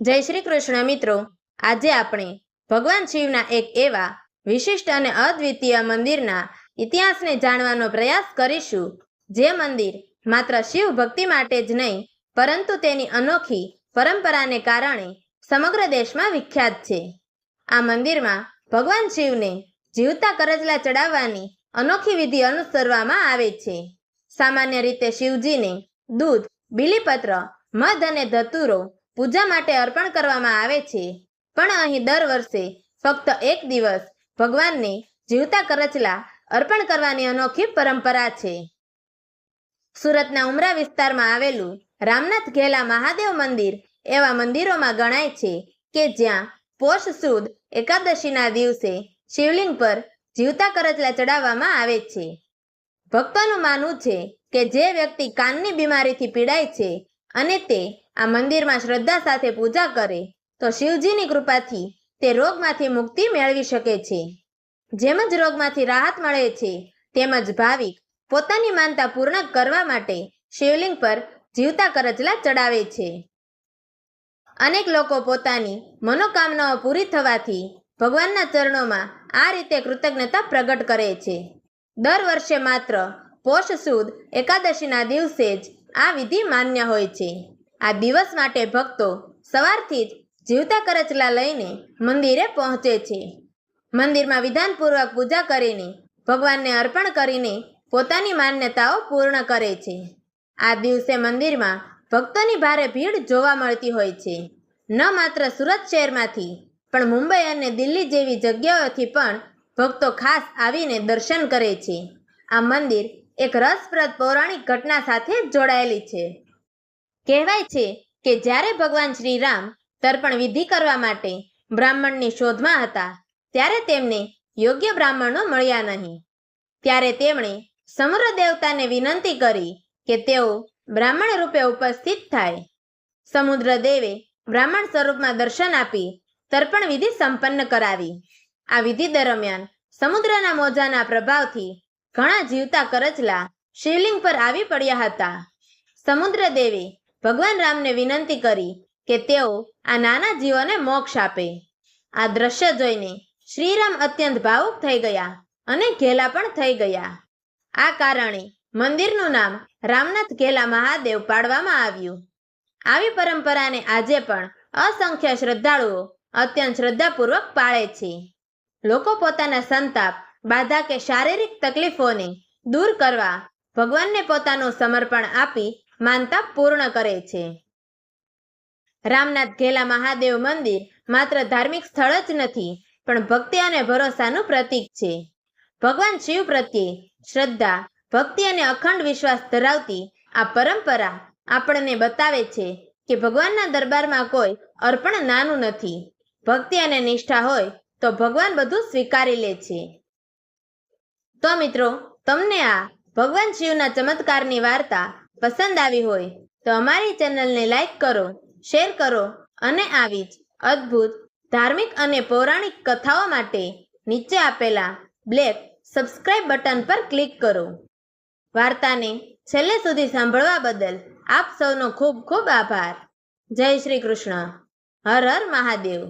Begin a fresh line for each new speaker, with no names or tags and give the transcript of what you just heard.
જય શ્રી કૃષ્ણ મિત્રો, આજે આપણે ભગવાન શિવના એક એવા વિશિષ્ટ અને અદ્વિતીય મંદિરના ઇતિહાસને જાણવાનો પ્રયાસ કરીશું, જે મંદિર માત્ર શિવ ભક્તિ માટે જ નહીં, પરંતુ તેની અનોખી પરંપરાને કારણે સમગ્ર દેશમાં વિખ્યાત છે. આ મંદિરમાં ભગવાન શિવને જીવતા કરચલા ચડાવવાની અનોખી વિધિ અનુસરવામાં આવે છે. સામાન્ય રીતે શિવજીને દૂધ, બીલીપત્ર, મધ અને ધતુરો પૂજા માટે અર્પણ કરવામાં આવે છે, પણ અહીં દર વર્ષે ફક્ત એક દિવસ ભગવાનને જીવતા કરચલા અર્પણ કરવાની અનોખી પરંપરા છે. સુરતના ઉમરા વિસ્તારમાં આવેલું રામનાથ ઘેલા મહાદેવ મંદિર એવા મંદિરોમાં ગણાય છે કે જ્યાં પોષ સુદ એકાદશીના દિવસે શિવલિંગ પર જીવતા કરચલા ચડાવવામાં આવે છે. ભક્તોનું માનવું છે કે જે વ્યક્તિ કાનની બીમારીથી પીડાય છે અને તે આ મંદિરમાં શ્રદ્ધા સાથે પૂજા કરે તો શિવજીની કૃપાથી તે રોગમાંથી મુક્તિ મેળવી શકે છે. જેમ જ રોગમાંથી રાહત મળે છે, તેમજ ભાવિક પોતાની માનતા પૂર્ણ કરવા માટે શિવલિંગ પર જીવતા કરચલા ચડાવે છે. અનેક લોકો પોતાની મનોકામનાઓ પૂરી થવાથી ભગવાનના ચરણોમાં આ રીતે કૃતજ્ઞતા પ્રગટ કરે છે. દર વર્ષે માત્ર પોષ સુદ એકાદશીના દિવસે જ આ વિધિ માન્ય હોય છે. આ દિવસ માટે ભક્તો સવારથી જ જીવતા કરચલા લઈને મંદિરે પહોંચે છે. મંદિરમાં વિધાનપૂર્વક પૂજા કરીને ભગવાનને અર્પણ કરીને પોતાની માન્યતાઓ પૂર્ણ કરે છે. આ દિવસે મંદિરમાં ભક્તોની ભારે ભીડ જોવા મળતી હોય છે. ન માત્ર સુરત શહેરમાંથી પણ મુંબઈ અને દિલ્હી જેવી જગ્યાઓથી પણ ભક્તો ખાસ આવીને દર્શન કરે છે. આ મંદિર એક રસપ્રદ પૌરાણિક ઘટના સાથે જોડાયેલી છે. કહેવાય છે કે જ્યારે ભગવાન શ્રી રામ તર્પણ વિધિ કરવા માટે બ્રાહ્મણની શોધમાં હતા, ત્યારે તેમને યોગ્ય બ્રાહ્મણો મળ્યા નહીં. ત્યારે તેમણે સમુદ્ર દેવતાને વિનંતી કરી કે તેઓ બ્રાહ્મણ રૂપે ઉપસ્થિત થાય. સમુદ્ર દેવે બ્રાહ્મણ સ્વરૂપમાં દર્શન આપી તર્પણ વિધિ સંપન્ન કરાવી. આ વિધિ દરમિયાન સમુદ્રના મોજાના પ્રભાવથી ઘણા જીવતા કરચલા શિવલિંગ પર આવી પડ્યા હતા. સમુદ્ર દેવે ભગવાન રામને વિનંતી કરી કે તેઓ આ નાના જીવોને મોક્ષ આપે. આ દ્રશ્ય જોઈને શ્રીરામ અત્યંત ભાવુક થઈ ગયા અને ઘેલા પણ થઈ ગયા. આ કારણે મંદિરનું નામ રામનાથ ઘેલા મહાદેવ પાડવામાં આવ્યું. આવી પરંપરાને આજે પણ અસંખ્ય શ્રદ્ધાળુઓ અત્યંત શ્રદ્ધાપૂર્વક પાળે છે. લોકો પોતાના સંતાપ, બાધા કે શારીરિક તકલીફોને દૂર કરવા ભગવાનને પોતાનું સમર્પણ આપી માનતા પૂર્ણ કરે છે. રામનાથ ઘેલા મહાદેવ મંદિર માત્ર ધાર્મિક સ્થળ જ નથી, પણ ભક્તિ અને ભરોસાનું પ્રતીક છે. ભગવાન શિવ પ્રત્યે શ્રદ્ધા, ભક્તિ અને અખંડ વિશ્વાસ ધરાવતી આ પરંપરા આપણને બતાવે છે કે ભગવાનના દરબારમાં કોઈ અર્પણ નાનું નથી. ભક્તિ અને નિષ્ઠા હોય તો ભગવાન બધું સ્વીકારી લે છે. તો મિત્રો, તમને આ ભગવાન શિવના ચમત્કારની વાર્તા પસંદ આવી હોય તો અમારી ચેનલને લાઈક કરો, શેર કરો અને આવી જ અદ્ભુત ધાર્મિક અને પૌરાણિક કથાઓ માટે નીચે આપેલા બ્લેક સબસ્ક્રાઇબ બટન પર ક્લિક કરો. વાર્તાને છેલ્લે સુધી સાંભળવા બદલ આપ સૌનો ખૂબ ખૂબ આભાર. જય શ્રી કૃષ્ણ. હર હર મહાદેવ.